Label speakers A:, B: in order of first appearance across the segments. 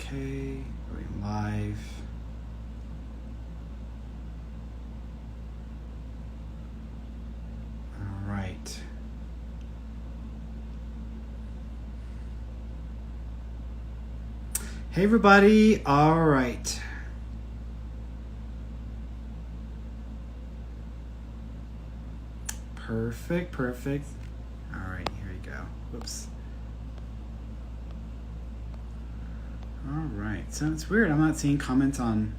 A: Okay, going live. All right. Hey everybody, all right. Perfect. All right, here you go. Whoops. All right, so it's weird. I'm not seeing comments on,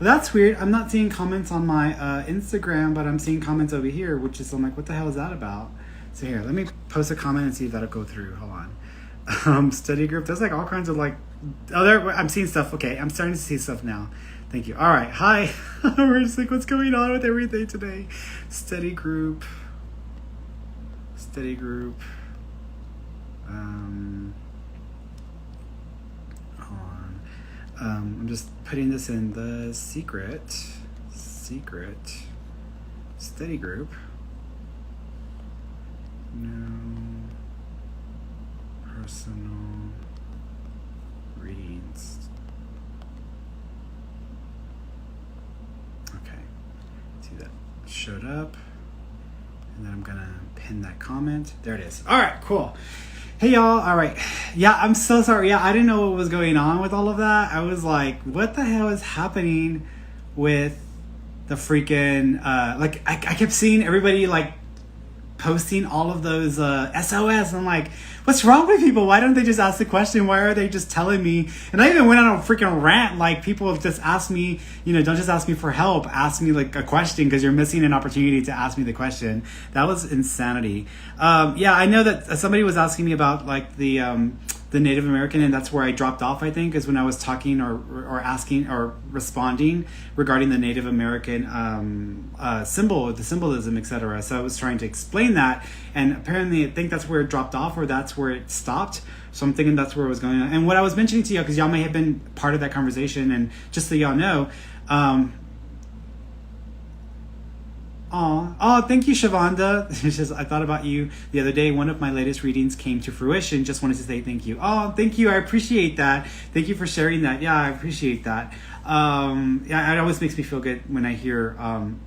A: well, that's weird. I'm not seeing comments on my Instagram, but I'm seeing comments over here, which is, I'm like, what the hell is that about? So here, let me post a comment and see if that'll go through. Hold on. Study group, there's like all kinds of like, oh, there, I'm seeing stuff. Okay, I'm starting to see stuff now. Thank you. All right, hi. We're just like, what's going on with everything today? Study group. I'm just putting this in the secret study group. No personal readings. Okay, see that showed up, and then I'm gonna pin that comment. There it is. All right, cool. Hey y'all, all right. Yeah, I'm so sorry. Yeah, I didn't know what was going on with all of that. I was like, what the hell is happening with the freaking, like, I kept seeing everybody like posting all of those SOS. I'm like, what's wrong with people? Why don't they just ask the question? Why are they just telling me? And I even went on a freaking rant. Like, people just ask me, you know, don't just ask me for help. Ask me like a question, because you're missing an opportunity to ask me the question. That was insanity. Yeah, I know that somebody was asking me about like the Native American, and that's where I dropped off, I think, is when I was talking or asking or responding regarding the Native American the symbolism, etc. So I was trying to explain that, and apparently I think that's where it dropped off, or that's where it stopped. So I'm thinking that's where it was going on. And what I was mentioning to y'all, because y'all may have been part of that conversation, and just so y'all know, oh, thank you, Shavonda. It's just, I thought about you the other day. One of my latest readings came to fruition. Just wanted to say thank you. Oh, thank you. I appreciate that. Thank you for sharing that. Yeah, I appreciate that. Yeah, it always makes me feel good when I hear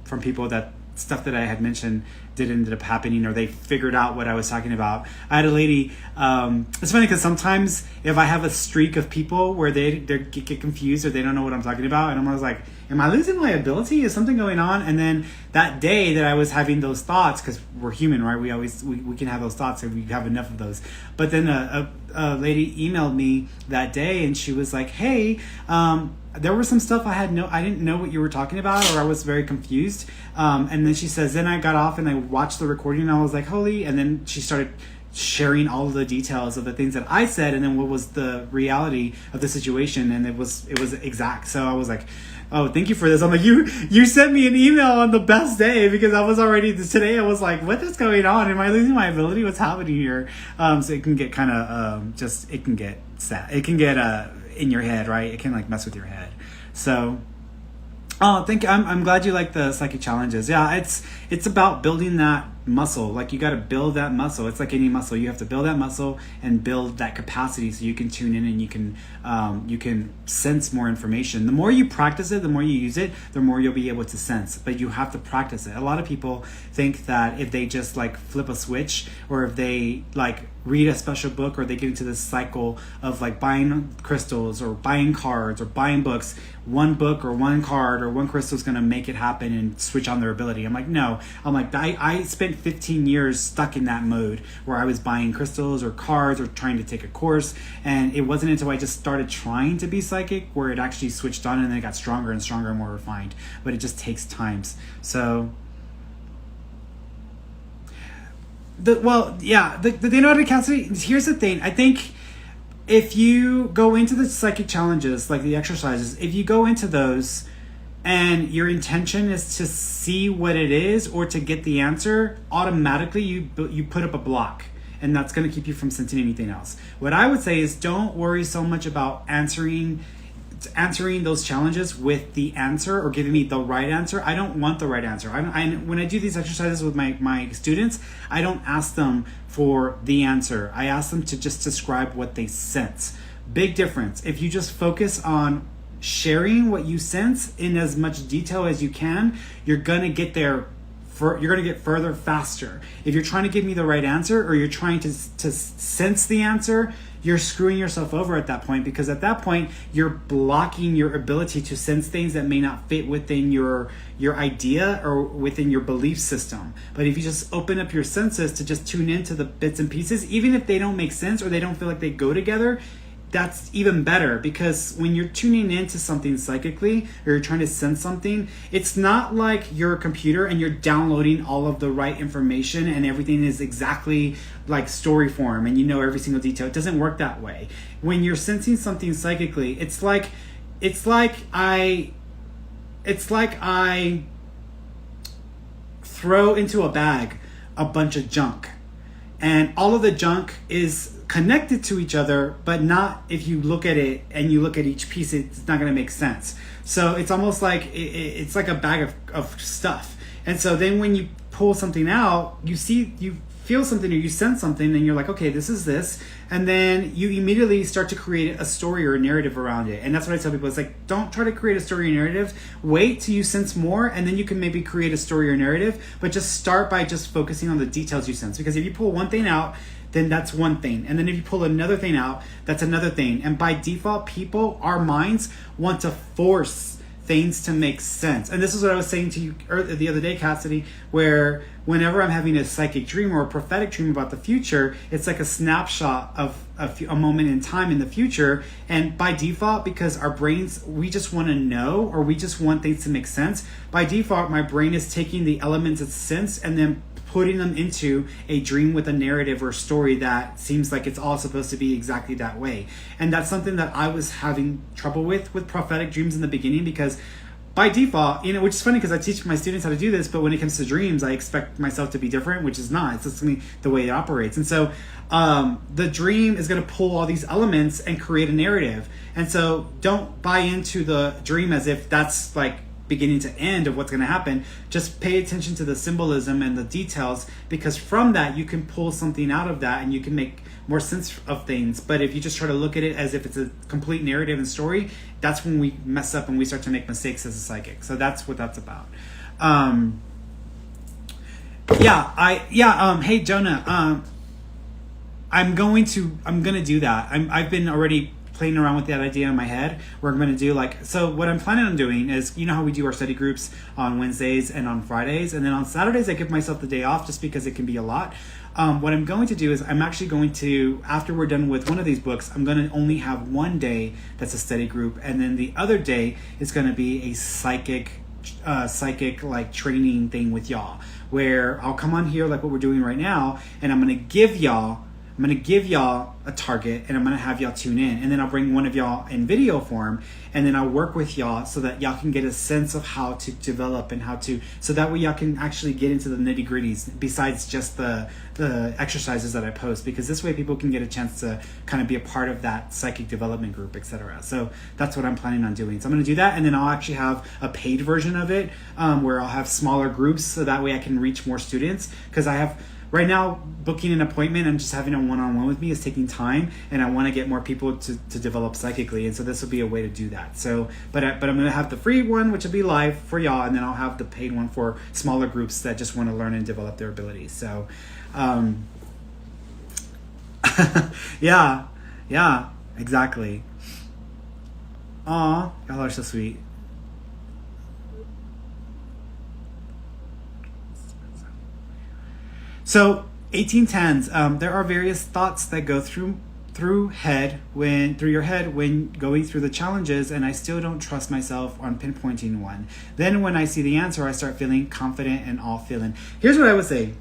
A: from people that stuff that I had mentioned did end up happening, or they figured out what I was talking about. I had a lady, it's funny because sometimes if I have a streak of people where they get confused or they don't know what I'm talking about, and I'm always like, am I losing my ability? Is something going on? And then that day that I was having those thoughts, because we're human, right? We can have those thoughts if we have enough of those. But then a lady emailed me that day, and she was like, hey, there was some stuff I didn't know what you were talking about, or I was very confused. And then she says, then I got off and I watched the recording, and I was like, holy. And then she started sharing all of the details of the things that I said, and then what was the reality of the situation, and it was exact. So I was like, oh, thank you for this. I'm like, you sent me an email on the best day, because I was already today. I was like, what is going on? Am I losing my ability? What's happening here? So it can get kind of it can get sad. It can get in your head, right? It can like mess with your head. So, oh, thank you. I'm glad you like the psychic challenges. Yeah, it's about building that muscle. Like, you got to build that muscle. It's like any muscle. You have to build that muscle and build that capacity so you can tune in and you can sense more information. The more you practice it, the more you use it, the more you'll be able to sense. But you have to practice it. A lot of people think that if they just like flip a switch, or if they like read a special book, or they get into this cycle of like buying crystals or buying cards or buying books, one book or one card or one crystal is going to make it happen and switch on their ability. I'm like, no. I'm like, I spent 15 years stuck in that mode where I was buying crystals or cards or trying to take a course, and it wasn't until I just started trying to be psychic where it actually switched on, and then it got stronger and stronger and more refined. But it just takes times. So the denoted capacity, here's the thing. I think if you go into the psychic challenges, like the exercises, if you go into those and your intention is to see what it is or to get the answer, automatically you put up a block, and that's going to keep you from sensing anything else. What I would say is, don't worry so much about answering those challenges with the answer or giving me the right answer. I don't want the right answer. When I do these exercises with my students, I don't ask them for the answer. I ask them to just describe what they sense. Big difference. If you just focus on sharing what you sense in as much detail as you can, you're gonna get there. You're gonna get further faster. If you're trying to give me the right answer, or you're trying to sense the answer, you're screwing yourself over at that point, because at that point you're blocking your ability to sense things that may not fit within your idea or within your belief system. But if you just open up your senses to just tune into the bits and pieces, even if they don't make sense or they don't feel like they go together, that's even better, because when you're tuning into something psychically, or you're trying to sense something, it's not like you're a computer and you're downloading all of the right information and everything is exactly like story form and you know every single detail. It doesn't work that way. When you're sensing something psychically, it's like I throw into a bag a bunch of junk, and all of the junk is connected to each other, but not if you look at it and you look at each piece, it's not going to make sense. So it's almost like it's like a bag of stuff. And so then when you pull something out, you feel something or you sense something, and you're like, okay, this is this. And then you immediately start to create a story or a narrative around it. And that's what I tell people. It's like, don't try to create a story or narrative. Wait till you sense more, and then you can maybe create a story or narrative. But just start by just focusing on the details you sense. Because if you pull one thing out, then that's one thing. And then if you pull another thing out, that's another thing. And by default, our minds want to force things to make sense. And this is what I was saying to you the other day, Cassidy, where whenever I'm having a psychic dream or a prophetic dream about the future, it's like a snapshot of a moment in time in the future. And by default, because our brains, we just want to know, or we just want things to make sense, by default, my brain is taking the elements it sensed and then putting them into a dream with a narrative or story that seems like it's all supposed to be exactly that way. And that's something that I was having trouble with prophetic dreams in the beginning, because by default, which is funny because I teach my students how to do this, but when it comes to dreams, I expect myself to be different, which is not. It's just the way it operates. And so the dream is going to pull all these elements and create a narrative. And so don't buy into the dream as if that's like beginning to end of what's going to happen. Just pay attention to the symbolism and the details, because from that you can pull something out of that and you can make more sense of things. But if you just try to look at it as if it's a complete narrative and story, that's when we mess up and we start to make mistakes as a psychic. So that's what that's about. Hey Jonah, I'm gonna do that. I've been already playing around with that idea in my head, where I'm going to do so what I'm planning on doing is, you know how we do our study groups on Wednesdays and on Fridays, and then on Saturdays I give myself the day off just because it can be a lot. What I'm going to do is I'm actually going to, after we're done with one of these books, I'm going to only have one day that's a study group, and then the other day is going to be a psychic like training thing with y'all, where I'll come on here like what we're doing right now, and I'm going to give y'all a target, and I'm going to have y'all tune in, and then I'll bring one of y'all in video form, and then I'll work with y'all so that y'all can get a sense of how to develop and so that way y'all can actually get into the nitty gritties besides just the exercises that I post, because this way people can get a chance to kind of be a part of that psychic development group, etc. So that's what I'm planning on doing. So I'm going to do that, and then I'll actually have a paid version of it, where I'll have smaller groups so that way I can reach more students, because I have right now, booking an appointment and just having a one-on-one with me is taking time, and I want to get more people to develop psychically, and so this will be a way to do that. So, but I'm going to have the free one, which will be live for y'all, and then I'll have the paid one for smaller groups that just want to learn and develop their abilities. So, yeah, exactly. Aw, y'all are so sweet. So 1810s, there are various thoughts that go through your head when going through the challenges, and I still don't trust myself on pinpointing one. Then when I see the answer, I start feeling confident and all feeling. Here's what I would say.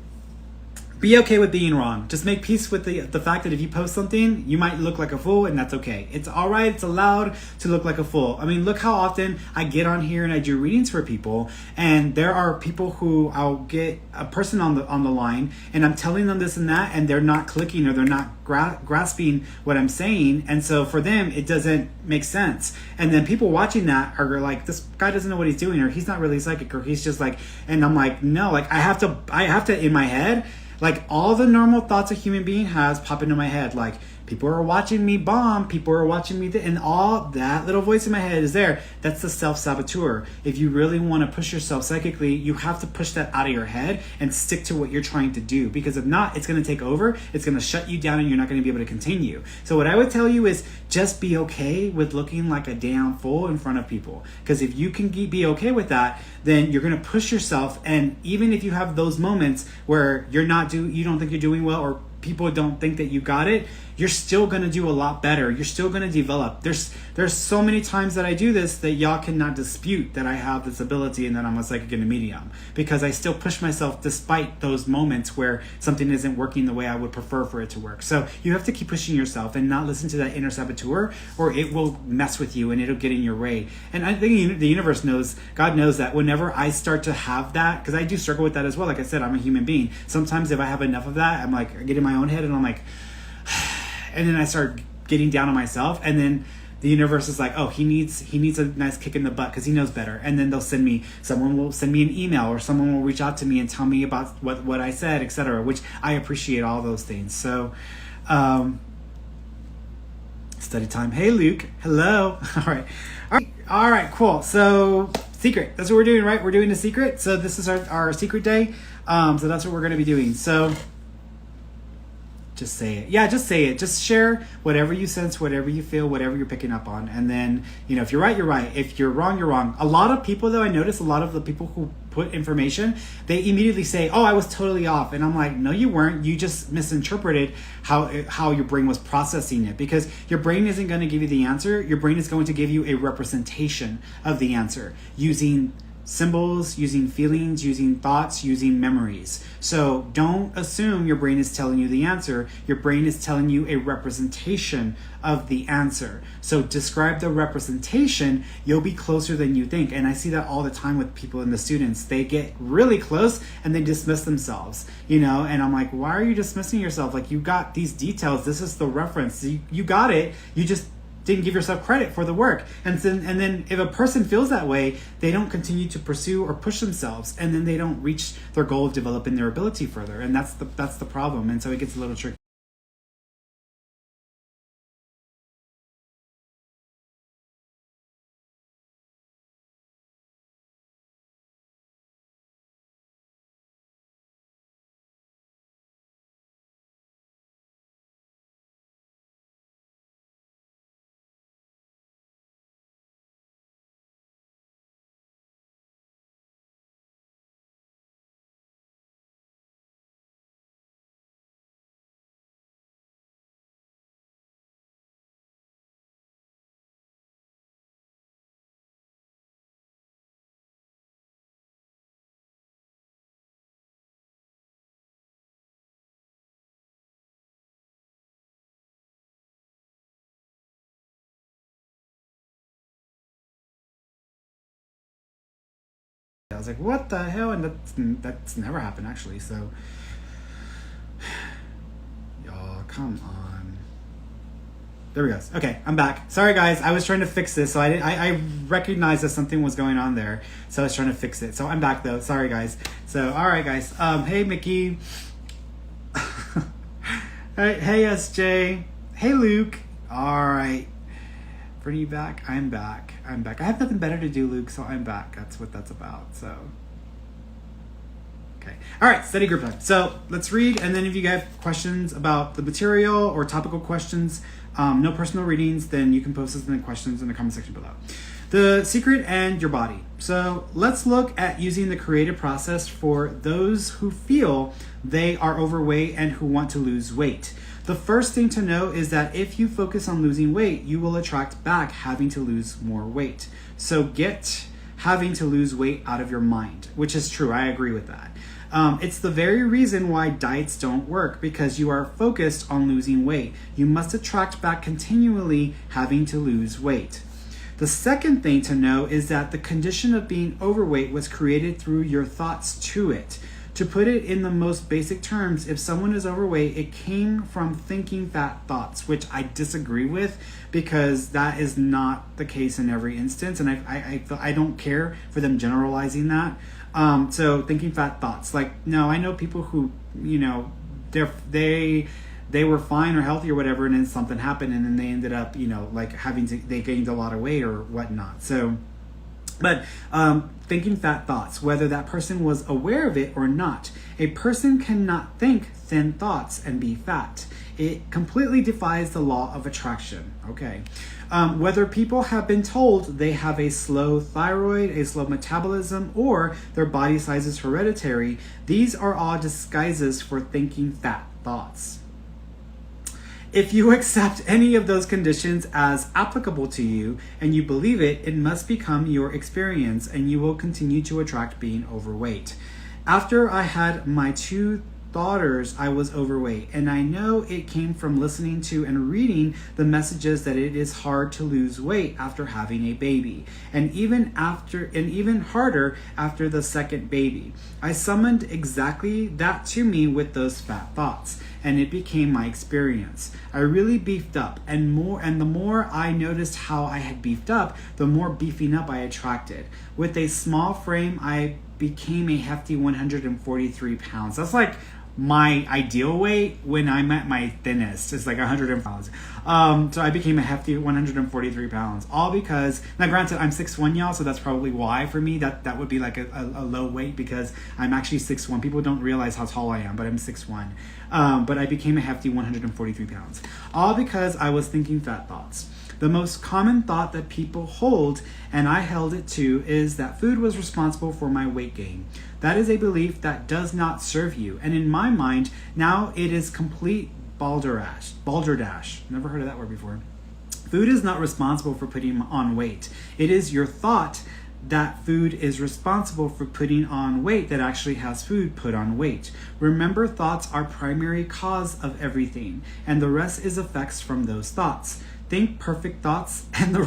A: Be okay with being wrong. Just make peace with the fact that if you post something, you might look like a fool, and that's okay. It's all right. It's allowed to look like a fool. I mean, look how often I get on here and I do readings for people, and there are people who I'll get a person on the line, and I'm telling them this and that, and they're not clicking or they're not grasping what I'm saying, and so for them it doesn't make sense. And then people watching that are like, this guy doesn't know what he's doing, or he's not really psychic, or he's just like, and I'm like, no, like I have to in my head. Like all the normal thoughts a human being has pop into my head. Like, People are watching me bomb. People are watching me. And all that little voice in my head is there. That's the self-saboteur. If you really want to push yourself psychically, you have to push that out of your head and stick to what you're trying to do. Because if not, it's going to take over. It's going to shut you down and you're not going to be able to continue. So what I would tell you is just be okay with looking like a damn fool in front of people. Because if you can be okay with that, then you're going to push yourself. And even if you have those moments where you don't think you're doing well, or people don't think that you got it, you're still going to do a lot better. You're still going to develop. There's so many times that I do this that y'all cannot dispute that I have this ability and that I'm a psychic and a medium, because I still push myself despite those moments where something isn't working the way I would prefer for it to work. So you have to keep pushing yourself and not listen to that inner saboteur, or it will mess with you and it'll get in your way. And I think the universe knows, God knows that whenever I start to have that, because I do struggle with that as well. Like I said, I'm a human being. Sometimes if I have enough of that, I'm like, I get in my own head and I'm like, and then I start getting down on myself, and then the universe is like, oh, he needs a nice kick in the butt because he knows better. And then someone will send me an email, or someone will reach out to me and tell me about what I said, etc., which I appreciate all those things. So study time. Hey, Luke. Hello. All right, cool. So secret, that's what we're doing, right? We're doing a secret. So this is our secret day. So that's what we're going to be doing. So just say it. Yeah, just say it. Just share whatever you sense, whatever you feel, whatever you're picking up on. And then, if you're right, you're right. If you're wrong, you're wrong. A lot of people, though, I notice a lot of the people who put information, they immediately say, oh, I was totally off. And I'm like, no, you weren't. You just misinterpreted how your brain was processing it, because your brain isn't going to give you the answer. Your brain is going to give you a representation of the answer using symbols, using feelings, using thoughts, using memories. So don't assume your brain is telling you the answer. Your brain is telling you a representation of the answer. So describe the representation, you'll be closer than you think. And I see that all the time with people and the students. They get really close and they dismiss themselves, and I'm like, why are you dismissing yourself? Like, you got these details. This is the reference. You got it. You just didn't give yourself credit for the work. And then if a person feels that way, they don't continue to pursue or push themselves, and then they don't reach their goal of developing their ability further. And that's the problem. And so it gets a little tricky. I was like, what the hell? And that's never happened, actually. So, y'all, come on. There we go. Okay, I'm back. Sorry, guys. I was trying to fix this. So I recognized that something was going on there. So I was trying to fix it. So I'm back, though. Sorry, guys. So, all right, guys. Hey, Mickey. Hey, SJ. Hey, Luke. All right. Ferny, back? I'm back. I have nothing better to do, Luke, so I'm back. That's what that's about. So, okay. All right, study group time. So let's read, and then if you have questions about the material or topical questions, no personal readings, then you can post those in the questions in the comment section below. The secret and your body. So let's look at using the creative process for those who feel they are overweight and who want to lose weight. The first thing to know is that if you focus on losing weight, you will attract back having to lose more weight. So get having to lose weight out of your mind, which is true. I agree with that. It's the very reason why diets don't work, because you are focused on losing weight. You must attract back continually having to lose weight. The second thing to know is that the condition of being overweight was created through your thoughts to it. To put it in the most basic terms, if someone is overweight, it came from thinking fat thoughts, which I disagree with, because that is not the case in every instance, and I don't care for them generalizing that. So thinking fat thoughts, like, no, I know people who, they were fine or healthy or whatever, and then something happened, and then they ended up, like they gained a lot of weight or whatnot. So, but thinking fat thoughts, whether that person was aware of it or not, a person cannot think thin thoughts and be fat. It completely defies the law of attraction. Okay. Whether people have been told they have a slow thyroid, a slow metabolism, or their body size is hereditary, these are all disguises for thinking fat thoughts. If you accept any of those conditions as applicable to you and you believe it, it must become your experience and you will continue to attract being overweight. After I had my 2 daughters, I was overweight, and I know it came from listening to and reading the messages that it is hard to lose weight after having a baby, and even harder after the second baby. I summoned exactly that to me with those fat thoughts, and it became my experience. I really beefed up, and the more I noticed how I had beefed up, the more beefing up I attracted. With a small frame, I became a hefty 143 pounds. That's like my ideal weight when I'm at my thinnest. It's like 100 pounds. So I became a hefty 143 pounds. All because, now granted, I'm 6'1", y'all, so that's probably why for me that would be like a low weight, because I'm actually 6'1". People don't realize how tall I am, but I'm 6'1". But I became a hefty 143 pounds. All because I was thinking fat thoughts. The most common thought that people hold, and I held it too, is that food was responsible for my weight gain. That is a belief that does not serve you. And in my mind, now it is complete balderdash. Never heard of that word before. Food is not responsible for putting on weight. It is your thought that food is responsible for putting on weight that actually has food put on weight. Remember, thoughts are primary cause of everything, and the rest is effects from those thoughts. Think perfect thoughts, and the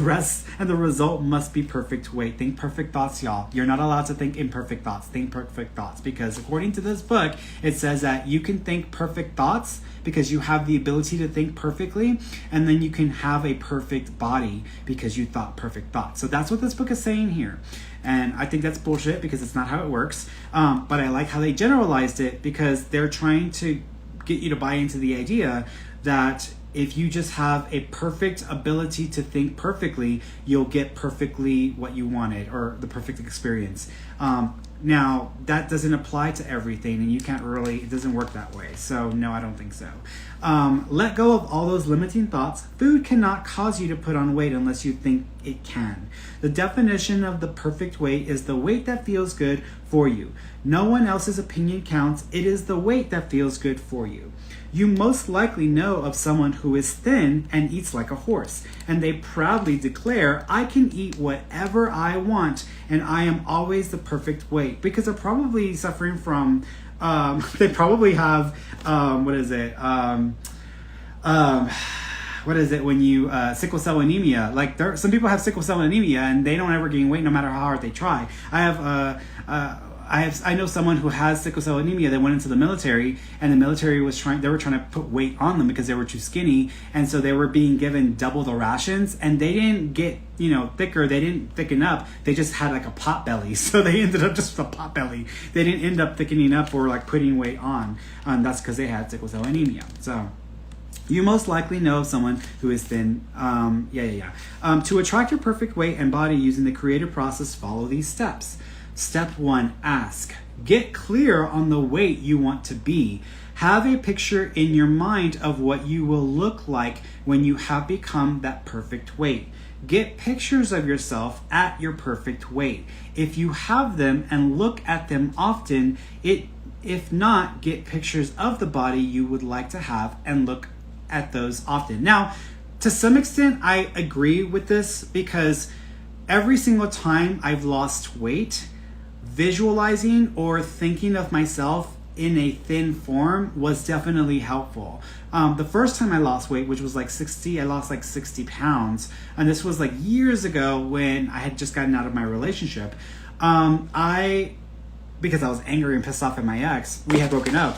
A: result must be perfect weight. Think perfect thoughts, y'all. You're not allowed to think imperfect thoughts. Think perfect thoughts, because according to this book, it says that you can think perfect thoughts because you have the ability to think perfectly, and then you can have a perfect body because you thought perfect thoughts. So that's what this book is saying here. And I think that's bullshit, because it's not how it works. But I like how they generalized it, because they're trying to get you to buy into the idea that if you just have a perfect ability to think perfectly, you'll get perfectly what you wanted, or the perfect experience. Now, that doesn't apply to everything, and you can't really, it doesn't work that way. So no, I don't think so. Let go of all those limiting thoughts. Food cannot cause you to put on weight unless you think it can. The definition of the perfect weight is the weight that feels good for you. No one else's opinion counts. It is the weight that feels good for you. You most likely know of someone who is thin and eats like a horse, and they proudly declare, I can eat whatever I want, and I am always the perfect weight, because they're probably suffering from, they probably have, what is it when you, sickle cell anemia. Like, some people have sickle cell anemia, and they don't ever gain weight no matter how hard they try. I know someone who has sickle cell anemia that went into the military, and the military they were trying to put weight on them because they were too skinny, and so they were being given double the rations, and they didn't get, thicker, they didn't thicken up, they just had like a pot belly, so they ended up just with a pot belly. They didn't end up thickening up or like putting weight on, that's because they had sickle cell anemia. So you most likely know of someone who is thin. To attract your perfect weight and body using the creative process, follow these steps. Step 1, ask. Get clear on the weight you want to be. Have a picture in your mind of what you will look like when you have become that perfect weight. Get pictures of yourself at your perfect weight. If you have them, and look at them often, if not, get pictures of the body you would like to have and look at those often. Now, to some extent, I agree with this, because every single time I've lost weight, visualizing or thinking of myself in a thin form was definitely helpful. The first time I lost weight, which was like I lost like 60 pounds. And this was like years ago when I had just gotten out of my relationship. Because I was angry and pissed off at my ex, we had broken up.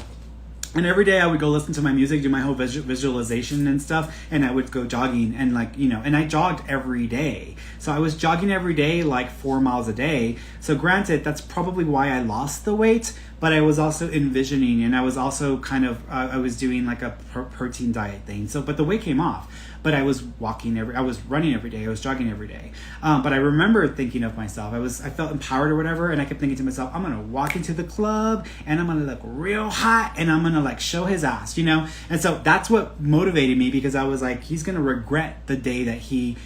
A: And every day I would go listen to my music, do my whole visualization and stuff, and I would go jogging and and I jogged every day. So I was jogging every day, like 4 miles a day. So granted, that's probably why I lost the weight, but I was also envisioning, and I was also kind of, I was doing like a protein diet thing. So, but the weight came off. But I was I was running every day, I was jogging every day. But I remember thinking of myself, I felt empowered or whatever, and I kept thinking to myself, I'm gonna walk into the club and I'm gonna look real hot and I'm gonna like show his ass, And so that's what motivated me, because I was like, he's gonna regret the day that he,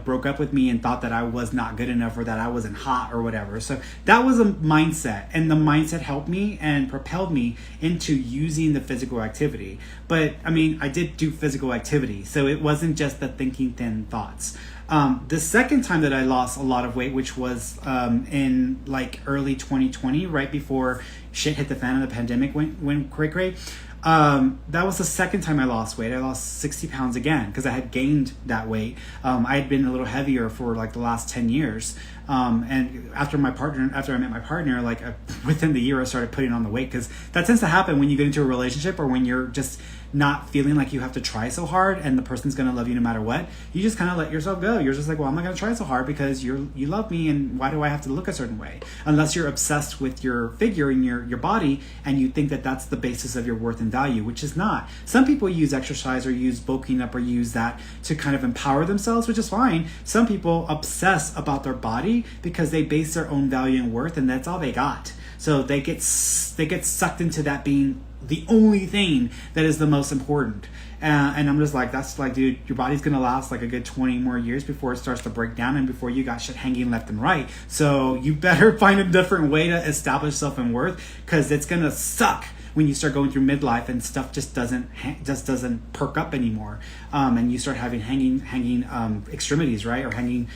A: broke up with me and thought that I was not good enough or that I wasn't hot or whatever. So that was a mindset, and the mindset helped me and propelled me into using the physical activity. But I mean, I did do physical activity, so it wasn't just the thinking thin thoughts. The second time that I lost a lot of weight, which was in like early 2020, right before shit hit the fan and the pandemic went cray-cray. That was the second time I lost weight. I lost 60 pounds again because I had gained that weight. I had been a little heavier for like the last 10 years. And after I met my partner, like within the year, I started putting on the weight, because that tends to happen when you get into a relationship or when you're just not feeling like you have to try so hard and the person's going to love you no matter what. You just kind of let yourself go. You're just like, well, I'm not going to try so hard because you love me, and why do I have to look a certain way? Unless you're obsessed with your figure and your body, and you think that that's the basis of your worth and value, which is not. Some people use exercise or use bulking up or use that to kind of empower themselves, which is fine. Some people obsess about their body because they base their own value and worth, and that's all they got. So they get sucked into that being the only thing that is the most important. And I'm just like, that's like, dude, your body's going to last like a good 20 more years before it starts to break down and before you got shit hanging left and right. So you better find a different way to establish self-worth, because it's going to suck when you start going through midlife and stuff just doesn't perk up anymore. And you start having hanging extremities, right? Or hanging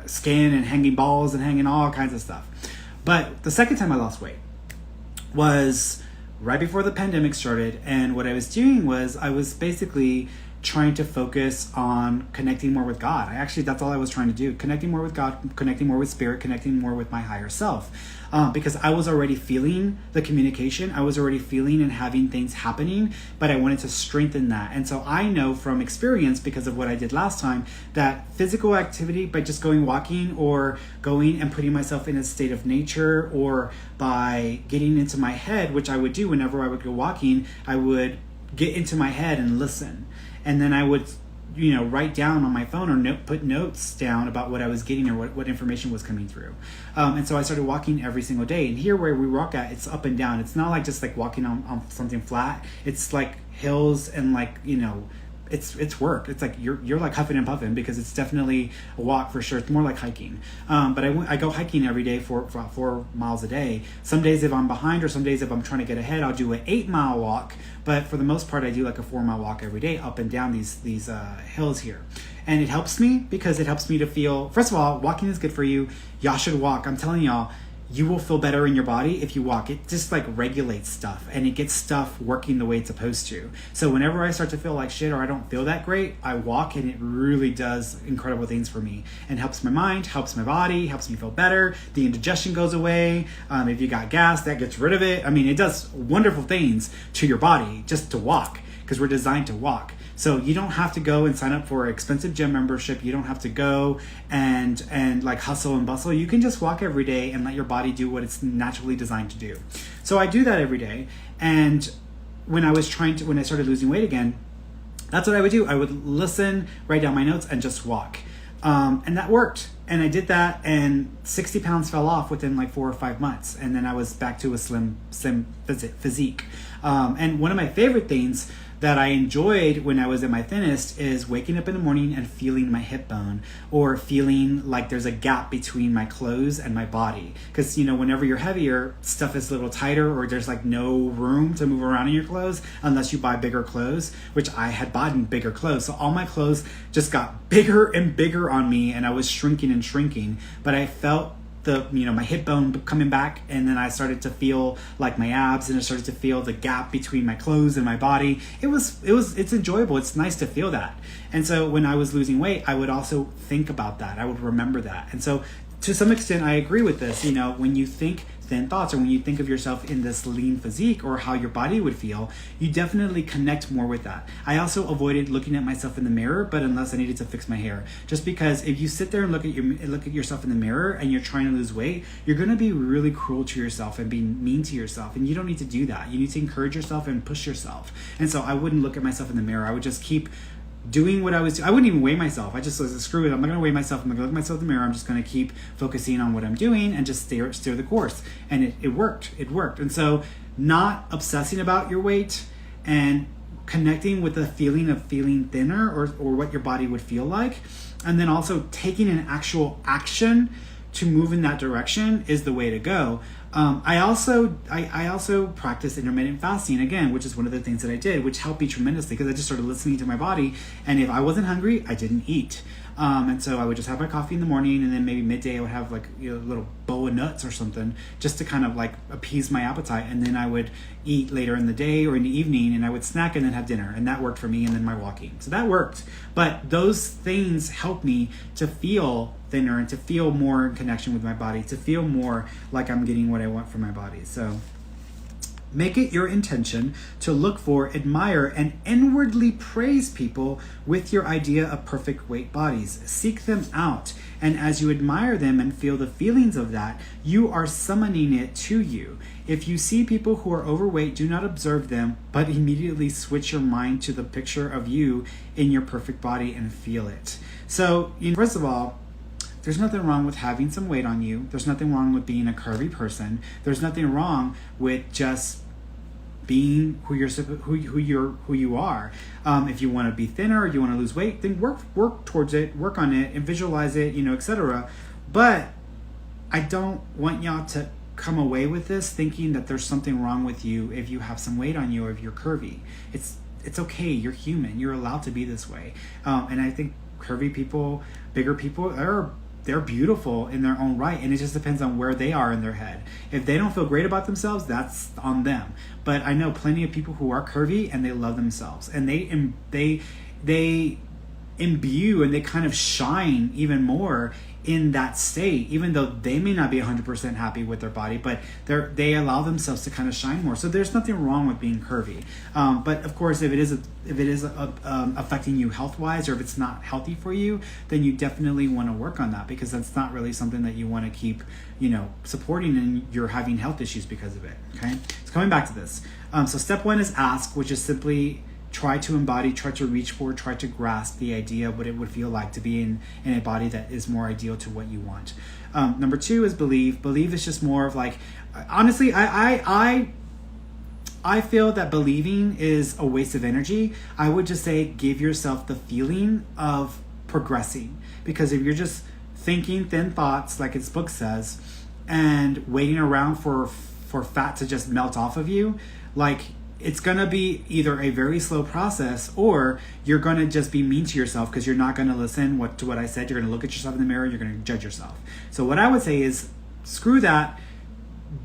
A: skin and hanging balls and hanging all kinds of stuff. But the second time I lost weight was right before the pandemic started, and what I was doing was I was basically trying to focus on connecting more with God. That's all I was trying to do. Connecting more with God, connecting more with spirit, connecting more with my higher self. Because I was already feeling the communication. I was already feeling and having things happening, but I wanted to strengthen that. And so I know from experience, because of what I did last time, that physical activity, by just going walking or going and putting myself in a state of nature, or by getting into my head, which I would do whenever I would go walking, I would get into my head and listen. And then I would, write down on my phone or put notes down about what I was getting or what information was coming through. And so I started walking every single day. And here where we walk at, it's up and down. It's not like just like walking on something flat. It's like hills and like, it's work. It's like you're like huffing and puffing, because it's definitely a walk for sure. It's more like hiking. But I go hiking every day for 4 miles a day. Some days if I'm behind, or some days if I'm trying to get ahead, I'll do an 8-mile walk. But for the most part, I do like a 4-mile walk every day up and down these hills here. And it helps me, because it helps me to feel, first of all, walking is good for you. Y'all should walk. I'm telling y'all, you will feel better in your body if you walk. It just like regulates stuff, and it gets stuff working the way it's supposed to. So whenever I start to feel like shit or I don't feel that great, I walk, and it really does incredible things for me, and helps my mind, helps my body, helps me feel better. The indigestion goes away. If you got gas, that gets rid of it. I mean, it does wonderful things to your body just to walk, because we're designed to walk. So you don't have to go and sign up for an expensive gym membership. You don't have to go and like hustle and bustle. You can just walk every day and let your body do what it's naturally designed to do. So I do that every day. And when I started losing weight again, that's what I would do. I would listen, write down my notes, and just walk. And that worked. And I did that, and 60 pounds fell off within like 4 or 5 months. And then I was back to a slim physique. And one of my favorite things that I enjoyed when I was at my thinnest is waking up in the morning and feeling my hip bone, or feeling like there's a gap between my clothes and my body. Because, whenever you're heavier, stuff is a little tighter, or there's like no room to move around in your clothes unless you buy bigger clothes, which I had bought in bigger clothes. So all my clothes just got bigger and bigger on me, and I was shrinking and shrinking. But I felt my hip bone coming back, and then I started to feel like my abs, and I started to feel the gap between my clothes and my body. It's enjoyable. It's nice to feel that. And so when I was losing weight, I would also think about that. I would remember that. And so to some extent, I agree with this. When you think thin thoughts, or when you think of yourself in this lean physique or how your body would feel, you definitely connect more with that. I also avoided looking at myself in the mirror, but unless I needed to fix my hair, just because if you sit there and look at yourself in the mirror and you're trying to lose weight, you're going to be really cruel to yourself and be mean to yourself, and you don't need to do that. You need to encourage yourself and push yourself. And so I wouldn't look at myself in the mirror. I would just keep doing what I was doing. I wouldn't even weigh myself. I just was, screw it, I'm not going to weigh myself. I'm not going to look at myself in the mirror. I'm just going to keep focusing on what I'm doing and just steer the course. And it worked. It worked. And so not obsessing about your weight and connecting with the feeling of feeling thinner or what your body would feel like, and then also taking an actual action to move in that direction is the way to go. I also practice intermittent fasting again, which is one of the things that I did, which helped me tremendously because I just started listening to my body. And if I wasn't hungry, I didn't eat. And so I would just have my coffee in the morning, and then maybe midday I would have like a little bowl of nuts or something just to kind of like appease my appetite. And then I would eat later in the day or in the evening, and I would snack and then have dinner. And that worked for me, and then my walking. So that worked. But those things helped me to feel thinner and to feel more in connection with my body, to feel more like I'm getting what I want from my body. So make it your intention to look for, admire, and inwardly praise people with your idea of perfect weight bodies. Seek them out, and as you admire them and feel the feelings of that, you are summoning it to you. If you see people who are overweight, do not observe them, but immediately switch your mind to the picture of you in your perfect body and feel it. So, first of all, there's nothing wrong with having some weight on you. There's nothing wrong with being a curvy person. There's nothing wrong with just being who you are. If you want to be thinner or you want to lose weight, then work towards it, work on it, and visualize it, etc. But I don't want y'all to come away with this thinking that there's something wrong with you if you have some weight on you or if you're curvy. It's okay. You're human. You're allowed to be this way. And I think curvy people, bigger people, they're beautiful in their own right, and it just depends on where they are in their head. If they don't feel great about themselves, that's on them. But I know plenty of people who are curvy and they love themselves, and they imbue and they kind of shine even more in that state, even though they may not be 100% happy with their body, but they allow themselves to kind of shine more. So there's nothing wrong with being curvy. But of course, if it is affecting you health-wise, or if it's not healthy for you, then you definitely want to work on that, because that's not really something that you want to keep, supporting, and you're having health issues because of it. Okay. So coming back to this. So step 1 is ask, which is simply try to embody, try to reach for, try to grasp the idea of what it would feel like to be in a body that is more ideal to what you want. Number 2 is believe. Believe is just more of like, honestly, I feel that believing is a waste of energy. I would just say give yourself the feeling of progressing, because if you're just thinking thin thoughts, like its book says, and waiting around for fat to just melt off of you, like, it's going to be either a very slow process, or you're going to just be mean to yourself because you're not going to listen to what I said. You're going to look at yourself in the mirror. You're going to judge yourself. So what I would say is screw that.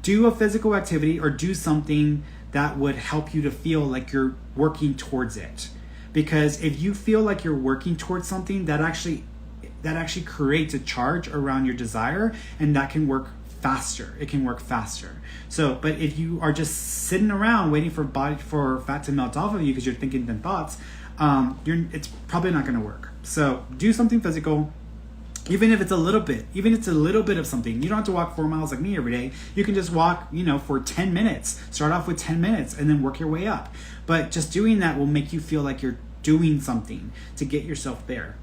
A: Do a physical activity or do something that would help you to feel like you're working towards it. Because if you feel like you're working towards something, that actually creates a charge around your desire, and that can work faster. It can work faster. So, but if you are just sitting around waiting for fat to melt off of you because you're thinking thin thoughts, it's probably not going to work. So do something physical, even if it's a little bit of something. You don't have to walk 4 miles like me every day. You can just walk, for 10 minutes. Start off with 10 minutes and then work your way up. But just doing that will make you feel like you're doing something to get yourself there.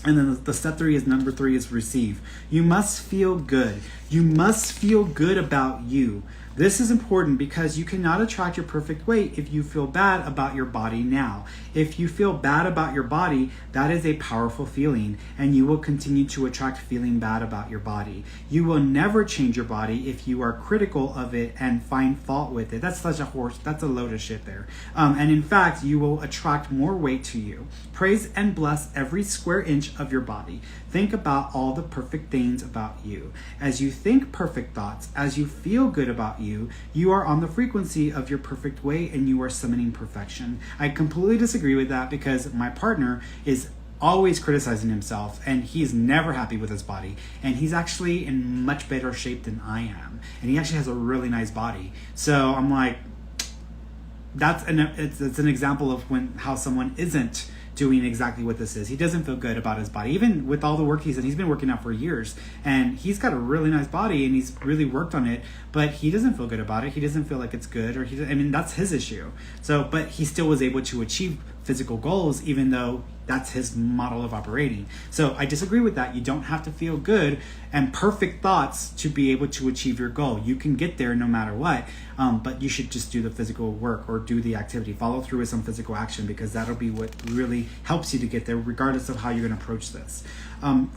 A: And then the step 3 is, number 3 is receive. You must feel good. You must feel good about you. This is important because you cannot attract your perfect weight if you feel bad about your body now. If you feel bad about your body, that is a powerful feeling, and you will continue to attract feeling bad about your body. You will never change your body if you are critical of it and find fault with it. That's a load of shit there. And in fact, you will attract more weight to you. Praise and bless every square inch of your body. Think about all the perfect things about you. As you think perfect thoughts, as you feel good about you, you are on the frequency of your perfect weight, and you are summoning perfection. I completely disagree with that, because my partner is always criticizing himself, and he's never happy with his body, and he's actually in much better shape than I am, and he actually has a really nice body. So I'm like, it's an example of how someone isn't doing exactly what this is. He doesn't feel good about his body, even with all the work he's been working out for years, and he's got a really nice body and he's really worked on it, but he doesn't feel good about it. He doesn't feel like it's good, or that's his issue. So, but he still was able to achieve physical goals, even though that's his model of operating. So I disagree with that. You don't have to feel good and perfect thoughts to be able to achieve your goal. You can get there no matter what, but you should just do the physical work or do the activity. Follow through with some physical action, because that'll be what really helps you to get there, regardless of how you're going to approach this.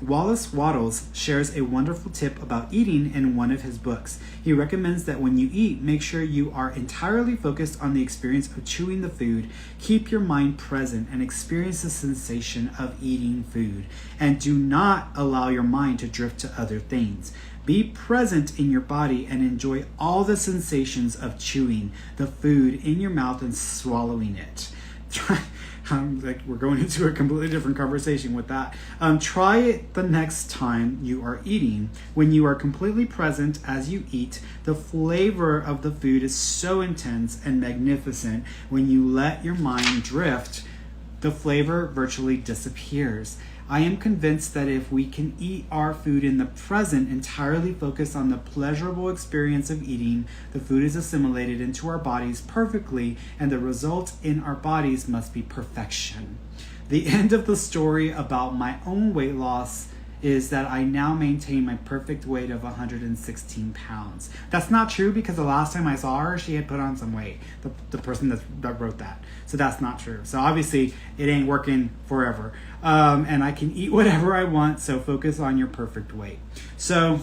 A: Wallace Wattles shares a wonderful tip about eating in one of his books. He recommends that when you eat, make sure you are entirely focused on the experience of chewing the food. Keep your mind present and experience the sensation of eating food, and do not allow your mind to drift to other things. Be present in your body and enjoy all the sensations of chewing the food in your mouth and swallowing it. We're going into a completely different conversation with that. Try it the next time you are eating. When you are completely present as you eat, the flavor of the food is so intense and magnificent. When you let your mind drift, the flavor virtually disappears. I am convinced that if we can eat our food in the present, entirely focused on the pleasurable experience of eating, the food is assimilated into our bodies perfectly, and the result in our bodies must be perfection. The end of the story about my own weight loss is that I now maintain my perfect weight of 116 pounds. That's not true, because the last time I saw her, she had put on some weight, the person that wrote that. So that's not true. So obviously it ain't working forever. And I can eat whatever I want, so focus on your perfect weight. So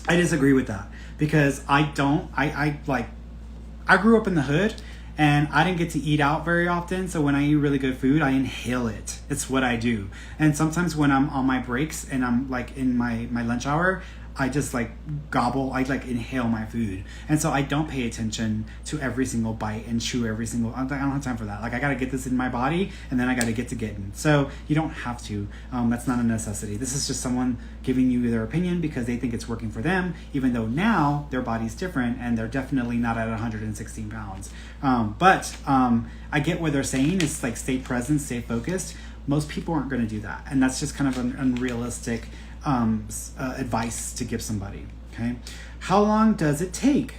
A: I disagree with that, because I grew up in the hood, and I didn't get to eat out very often. So when I eat really good food, I inhale it. It's what I do. And sometimes when I'm on my breaks and I'm like in my lunch hour, I just like gobble, I like inhale my food. And so I don't pay attention to every single bite and chew every single, I don't have time for that. Like, I got to get this in my body, and then I got to get to getting. So you don't have to, that's not a necessity. This is just someone giving you their opinion because they think it's working for them, even though now their body's different and they're definitely not at 116 pounds. But I get what they're saying. It's like, stay present, stay focused. Most people aren't going to do that. And that's just kind of an unrealistic advice to give somebody. Okay, how long does it take?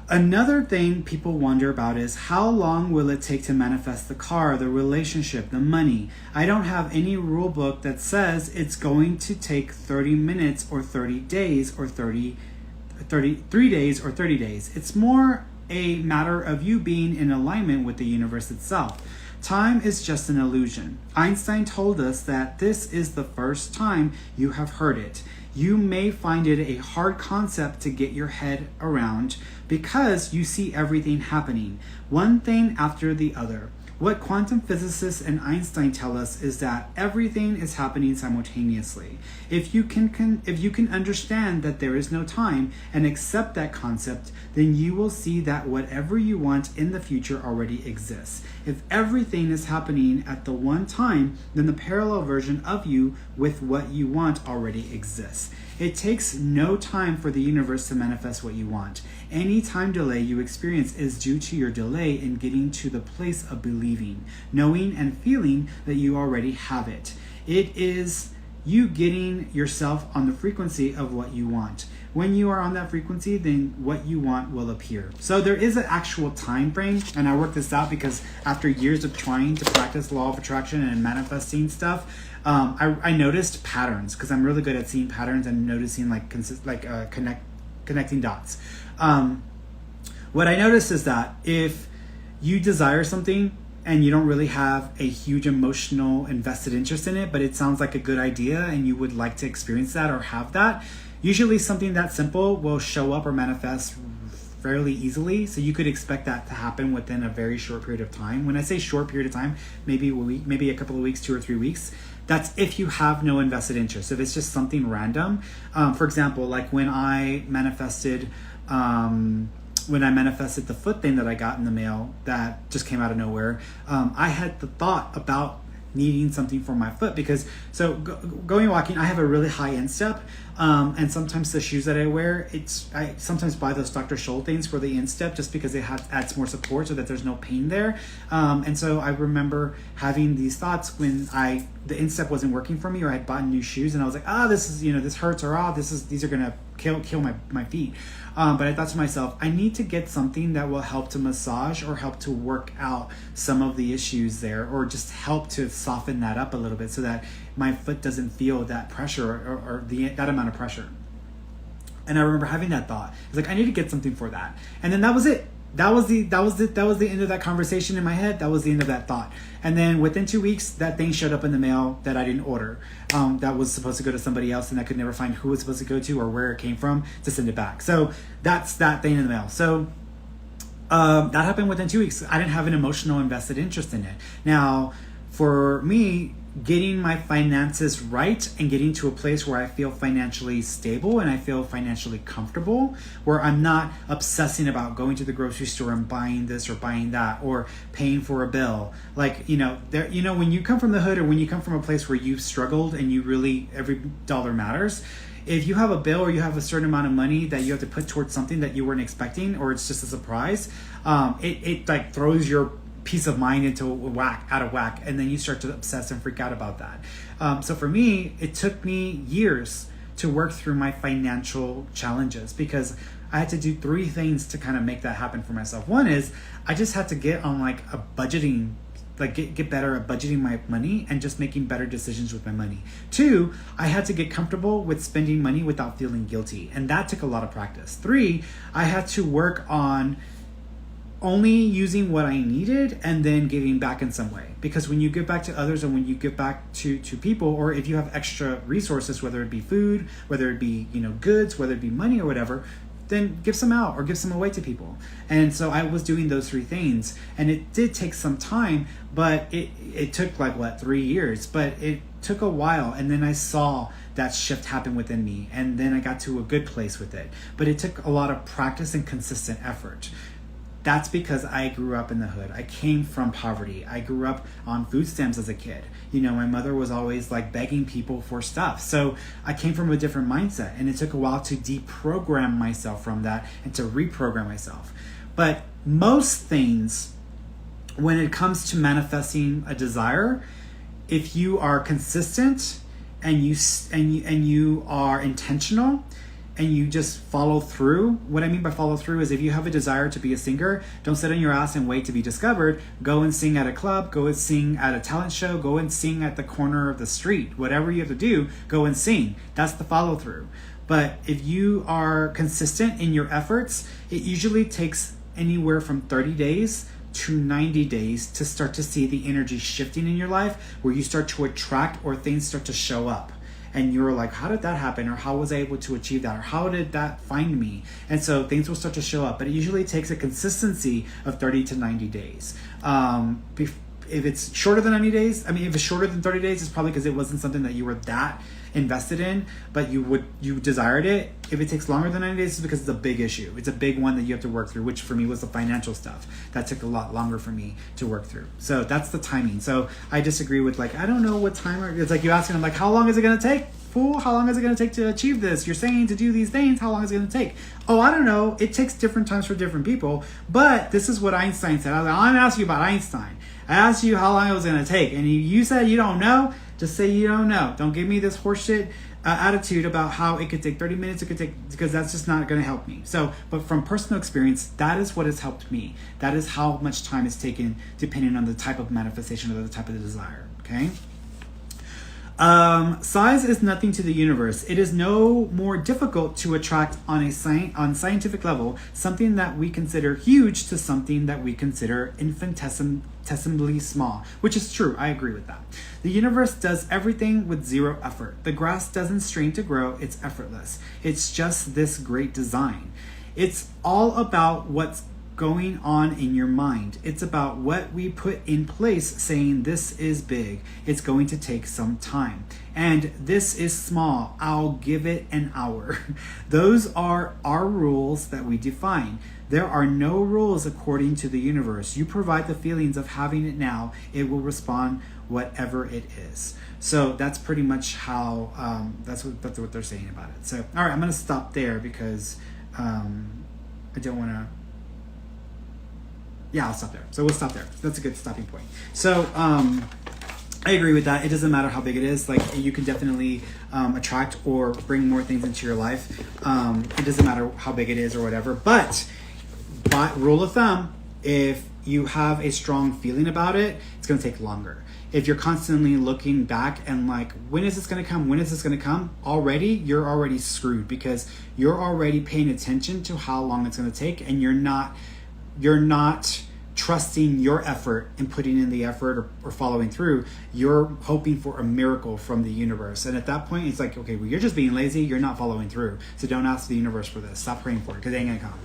A: Another thing people wonder about is, how long will it take to manifest the car, the relationship, the money? I don't have any rule book that says it's going to take 30 minutes or 30 days or 33 days or 30 days. It's more a matter of you being in alignment with the universe itself. Time is just an illusion. Einstein told us that this is the first time you have heard it. You may find it a hard concept to get your head around because you see everything happening, one thing after the other. What quantum physicists and Einstein tell us is that everything is happening simultaneously. If you can understand that there is no time and accept that concept, then you will see that whatever you want in the future already exists. If everything is happening at the one time, then the parallel version of you with what you want already exists. It takes no time for the universe to manifest what you want. Any time delay you experience is due to your delay in getting to the place of believing, knowing, and feeling that you already have it. It is you getting yourself on the frequency of what you want. When you are on that frequency, then what you want will appear. So there is an actual time frame, and I worked this out because after years of trying to practice law of attraction and manifesting stuff, I noticed patterns, because I'm really good at seeing patterns and noticing connecting dots. What I noticed is that if you desire something and you don't really have a huge emotional invested interest in it, but it sounds like a good idea and you would like to experience that or have that, usually something that simple will show up or manifest fairly easily. So you could expect that to happen within a very short period of time. When I say short period of time, maybe a week, maybe a couple of weeks, 2 or 3 weeks. That's if you have no invested interest. If it's just something random, for example, like when I manifested the foot thing that I got in the mail that just came out of nowhere, I had the thought about needing something for my foot, because going walking, I have a really high instep, and sometimes the shoes that I wear, I sometimes buy those Dr. Scholl things for the instep just because it adds more support so that there's no pain there. And so I remember having these thoughts when the instep wasn't working for me, or I had bought new shoes and I was like, this is, this hurts, or these are gonna kill my feet. But I thought to myself, I need to get something that will help to massage or help to work out some of the issues there, or just help to soften that up a little bit so that my foot doesn't feel that pressure or that amount of pressure. And I remember having that thought. It's like, I need to get something for that. And then that was it. That was the end of that conversation in my head. That was the end of that thought. And then within 2 weeks, that thing showed up in the mail that I didn't order. That was supposed to go to somebody else, and I could never find who it was supposed to go to or where it came from to send it back. So that's that thing in the mail. So that happened within 2 weeks. I didn't have an emotional invested interest in it. Now, for me, getting my finances right and getting to a place where I feel financially stable and I feel financially comfortable, where I'm not obsessing about going to the grocery store and buying this or buying that or paying for a bill. Like, when you come from the hood, or when you come from a place where you've struggled and you really, every dollar matters, if you have a bill or you have a certain amount of money that you have to put towards something that you weren't expecting, or it's just a surprise, it like throws your peace of mind out of whack, and then you start to obsess and freak out about that. So for me, it took me years to work through my financial challenges, because I had to do 3 things to kind of make that happen for myself. One is I just had to get on like a budgeting, like get better at budgeting my money and just making better decisions with my money. 2, I had to get comfortable with spending money without feeling guilty, and that took a lot of practice. 3, I had to work on only using what I needed and then giving back in some way. Because when you give back to others, and when you give back to people, or if you have extra resources, whether it be food, whether it be goods, whether it be money or whatever, then give some out or give some away to people. And so I was doing those 3 things, and it did take some time, but it took like 3 years, but it took a while. And then I saw that shift happen within me, and then I got to a good place with it. But it took a lot of practice and consistent effort. That's because I grew up in the hood. I came from poverty. I grew up on food stamps as a kid. My mother was always like begging people for stuff. So I came from a different mindset, and it took a while to deprogram myself from that and to reprogram myself. But most things, when it comes to manifesting a desire, if you are consistent and you are intentional, and you just follow through. What I mean by follow through is, if you have a desire to be a singer, don't sit on your ass and wait to be discovered. Go and sing at a club, go and sing at a talent show, go and sing at the corner of the street. Whatever you have to do, go and sing. That's the follow through. But if you are consistent in your efforts, it usually takes anywhere from 30 days to 90 days to start to see the energy shifting in your life, where you start to attract, or things start to show up. And you're like, how did that happen? Or how was I able to achieve that? Or how did that find me? And so things will start to show up. But it usually takes a consistency of 30 to 90 days. If it's shorter than 90 days, if it's shorter than 30 days, it's probably because it wasn't something that you were that invested in, but you desired it. If it takes longer than 90 days, it's because it's a big issue. It's a big one that you have to work through, which for me was the financial stuff. That took a lot longer for me to work through. So that's the timing. So I disagree with I don't know what timer. It's like you asking them, how long is it going to take? Fool, how long is it going to take to achieve this? You're saying to do these things, how long is it going to take? Oh, I don't know. It takes different times for different people, but this is what Einstein said. I was like, I'm asking you about Einstein. I asked you how long it was going to take, and you said you don't know. Just say you don't know. Don't give me this horseshit attitude about how it could take 30 minutes, because that's just not going to help me. So, but from personal experience, that is what has helped me. That is how much time it's taken, depending on the type of manifestation or the type of desire. Okay? Size is nothing to the universe. It is no more difficult to attract on scientific level something that we consider huge to something that we consider infinitesimally small, which is true. I agree with that. The universe does everything with zero effort. The grass doesn't strain to grow. It's effortless. It's just this great design. It's all about what's going on in your mind. It's about what we put in place, saying this is big, it's going to take some time, and this is small, I'll give it an hour. Those are our rules that we define. There are no rules according to the universe. You provide the feelings of having it now, it will respond whatever it is. So that's pretty much how that's what they're saying about it. So all right, I'm gonna stop there because I don't want to. Yeah, I'll stop there. So we'll stop there. That's a good stopping point. So I agree with that. It doesn't matter how big it is. Like, you can definitely attract or bring more things into your life. It doesn't matter how big it is or whatever. But rule of thumb, if you have a strong feeling about it, it's going to take longer. If you're constantly looking back and like, when is this going to come? When is this going to come? You're already screwed, because you're already paying attention to how long it's going to take, and you're not trusting your effort and putting in the effort or following through. You're hoping for a miracle from the universe. And at that point, it's like, okay, well, you're just being lazy. You're not following through. So don't ask the universe for this. Stop praying for it, because it ain't going to come.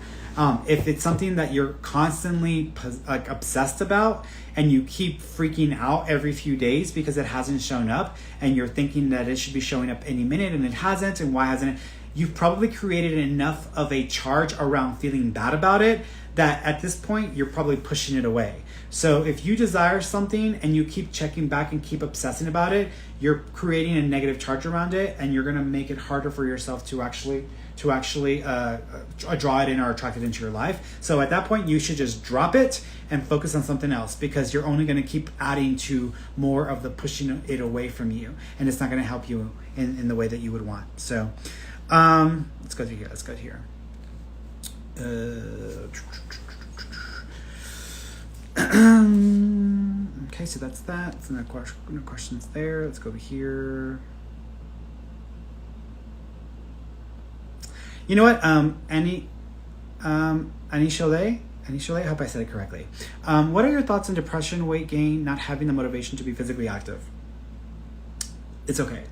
A: If it's something that you're constantly like obsessed about, and you keep freaking out every few days because it hasn't shown up, and you're thinking that it should be showing up any minute and it hasn't, and why hasn't it? You've probably created enough of a charge around feeling bad about it that at this point you're probably pushing it away. So if you desire something and you keep checking back and keep obsessing about it, you're creating a negative charge around it, and you're going to make it harder for yourself to actually draw it in or attract it into your life. So at that point, you should just drop it and focus on something else, because you're only going to keep adding to more of the pushing it away from you, and it's not going to help you in the way that you would want. So let's go through here. Okay, so that's that. So no questions there. Let's go over here. You know what? Annie Cholet, I hope I said it correctly. What are your thoughts on depression, weight gain, not having the motivation to be physically active? It's okay.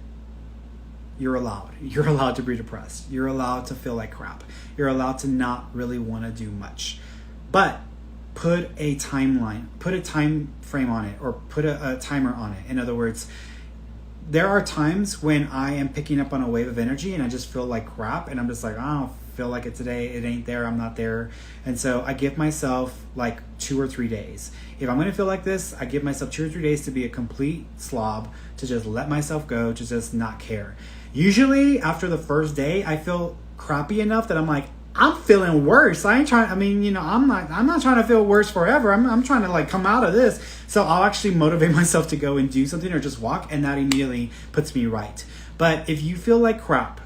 A: You're allowed. You're allowed to be depressed. You're allowed to feel like crap. You're allowed to not really want to do much. But put a timeline, put a time frame on it, or put a timer on it. In other words, there are times when I am picking up on a wave of energy and I just feel like crap, and I'm just like, I don't feel like it today. It ain't there. I'm not there. And so I give myself like 2 or 3 days. If I'm going to feel like this, I give myself 2 or 3 days to be a complete slob, to just let myself go, to just not care. Usually after the first day, I feel crappy enough that I'm like, I'm feeling worse. I'm not trying to feel worse forever. I'm trying to like come out of this. So I'll actually motivate myself to go and do something or just walk, and that immediately puts me right. But if you feel like crap,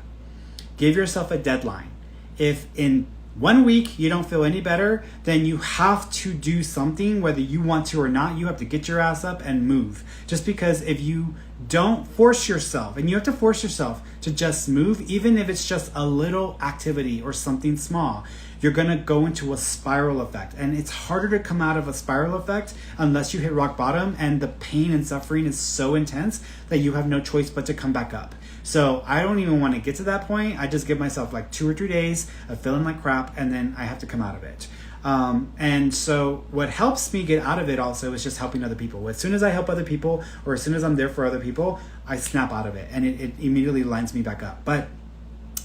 A: give yourself a deadline. If in 1 week you don't feel any better, then you have to do something, whether you want to or not. You have to get your ass up and move. Just because if you don't force yourself, and you have to force yourself to just move, even if it's just a little activity or something small, you're going to go into a spiral effect. And it's harder to come out of a spiral effect unless you hit rock bottom, and the pain and suffering is so intense that you have no choice but to come back up. So I don't even want to get to that point. I just give myself like 2 or 3 days of feeling like crap, and then I have to come out of it. And so what helps me get out of it also is just helping other people. As soon as I help other people, or as soon as I'm there for other people, I snap out of it, and it immediately lines me back up. But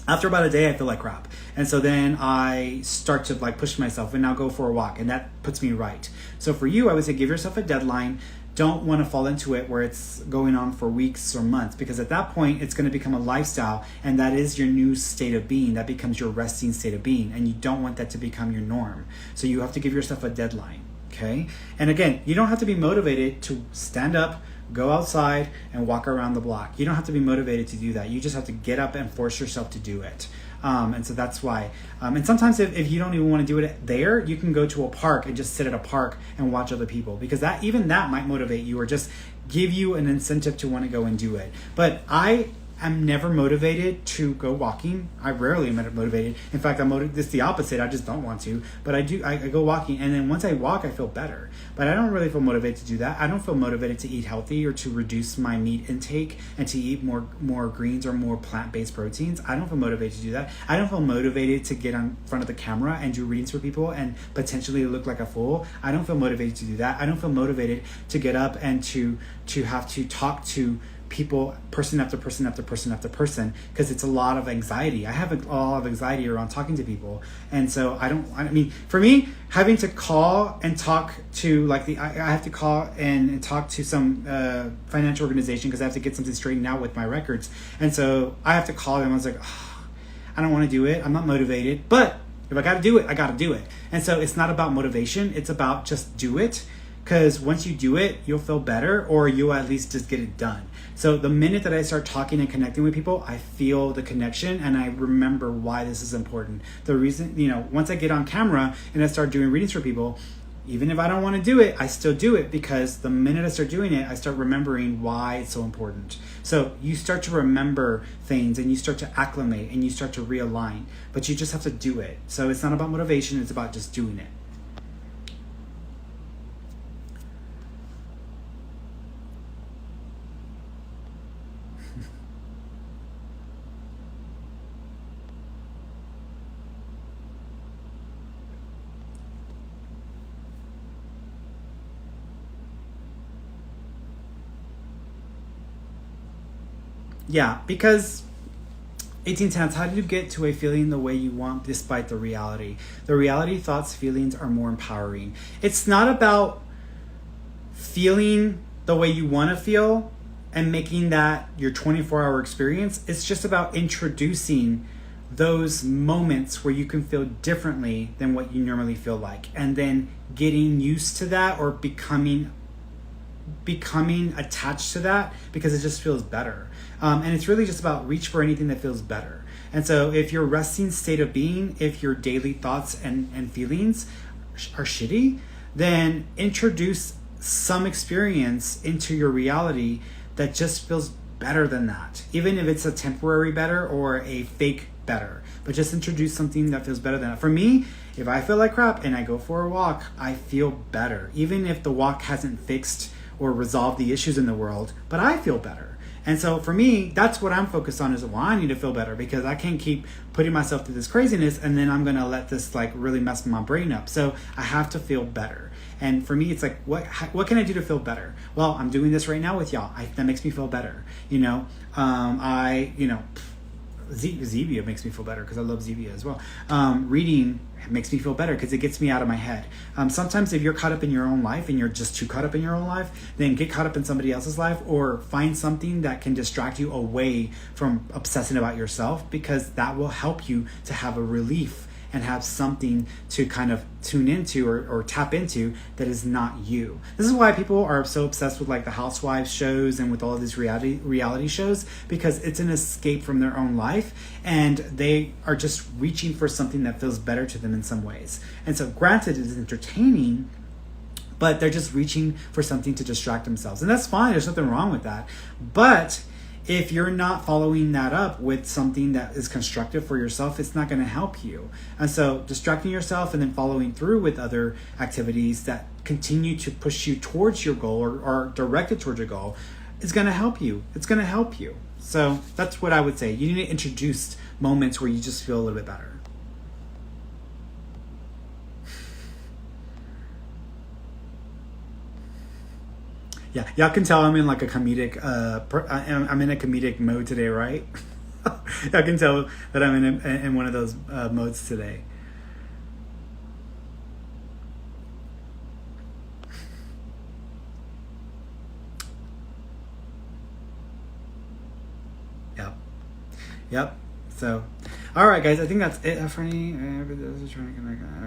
A: after about a day, I feel like crap. And so then I start to like push myself and now go for a walk, and that puts me right. So for you, I would say give yourself a deadline. Don't want to fall into it where it's going on for weeks or months, because at that point it's going to become a lifestyle, and that is your new state of being. That becomes your resting state of being, and you don't want that to become your norm. So you have to give yourself a deadline, okay? And again, you don't have to be motivated to stand up, go outside, and walk around the block. You don't have to be motivated to do that. You just have to get up and force yourself to do it. And so that's why. And sometimes if you don't even want to do it there, you can go to a park and just sit at a park and watch other people, because that might motivate you, or just give you an incentive to want to go and do it. But I'm never motivated to go walking. I rarely am motivated. In fact, it's the opposite. I just don't want to. But I go walking, and then once I walk, I feel better. But I don't really feel motivated to do that. I don't feel motivated to eat healthy, or to reduce my meat intake, and to eat more greens or more plant-based proteins. I don't feel motivated to do that. I don't feel motivated to get on front of the camera and do readings for people and potentially look like a fool. I don't feel motivated to do that. I don't feel motivated to get up and to have to talk to people, person after person after person after person, because it's a lot of anxiety. I have a lot of anxiety around talking to people, and so I mean, for me, having to call and talk to like I have to call and talk to some financial organization because I have to get something straightened out with my records, and so I have to call them. I was like, oh, I don't want to do it. I'm not motivated, but if I got to do it, I got to do it. And so it's not about motivation. It's about just do it. Because once you do it, you'll feel better, or you'll at least just get it done. So the minute that I start talking and connecting with people, I feel the connection and I remember why this is important. The reason, once I get on camera and I start doing readings for people, even if I don't want to do it, I still do it, because the minute I start doing it, I start remembering why it's so important. So you start to remember things and you start to acclimate and you start to realign, but you just have to do it. So it's not about motivation, it's about just doing it. Yeah, because 1810s, how do you get to a feeling the way you want despite the reality? The reality, thoughts, feelings are more empowering. It's not about feeling the way you want to feel and making that your 24-hour experience. It's just about introducing those moments where you can feel differently than what you normally feel like, and then getting used to that, or becoming attached to that, because it just feels better. And it's really just about reach for anything that feels better. And so if your resting state of being, if your daily thoughts and feelings are shitty, then introduce some experience into your reality that just feels better than that. Even if it's a temporary better or a fake better, but just introduce something that feels better than that. For me, if I feel like crap and I go for a walk, I feel better. Even if the walk hasn't fixed or resolved the issues in the world, but I feel better. And so for me, that's what I'm focused on, is, well, I need to feel better, because I can't keep putting myself through this craziness and then I'm going to let this like really mess my brain up. So I have to feel better. And for me, it's like, what can I do to feel better? Well, I'm doing this right now with y'all. That makes me feel better. Zevia makes me feel better because I love Zevia as well. Reading makes me feel better because it gets me out of my head. Sometimes if you're caught up in your own life and you're just too caught up in your own life, then get caught up in somebody else's life, or find something that can distract you away from obsessing about yourself, because that will help you to have a relief and have something to kind of tune into or tap into that is not you. This is why people are so obsessed with like the Housewives shows and with all of these reality shows, because it's an escape from their own life, and they are just reaching for something that feels better to them in some ways. And so granted, it is entertaining, but they're just reaching for something to distract themselves. And that's fine, there's nothing wrong with that. But if you're not following that up with something that is constructive for yourself, it's not going to help you. And so distracting yourself and then following through with other activities that continue to push you towards your goal, or are directed towards your goal, is going to help you. It's going to help you. So that's what I would say. You need to introduce moments where you just feel a little bit better. Yeah, y'all can tell I'm in like a comedic, I'm in a comedic mode today, right? Y'all can tell that I'm in one of those modes today. Yep. So, all right, guys, I think that's it. Ferny,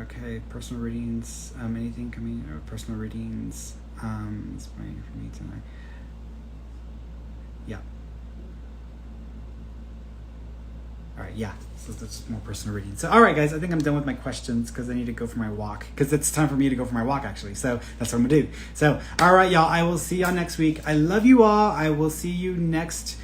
A: okay, personal readings, anything coming, personal readings. It's praying for me tonight. Yeah. All right, yeah. So that's more personal reading. So, all right, guys, I think I'm done with my questions because I need to go for my walk, because it's time for me to go for my walk, actually. So that's what I'm gonna do. So, all right, y'all, I will see y'all next week. I love you all. I will see you next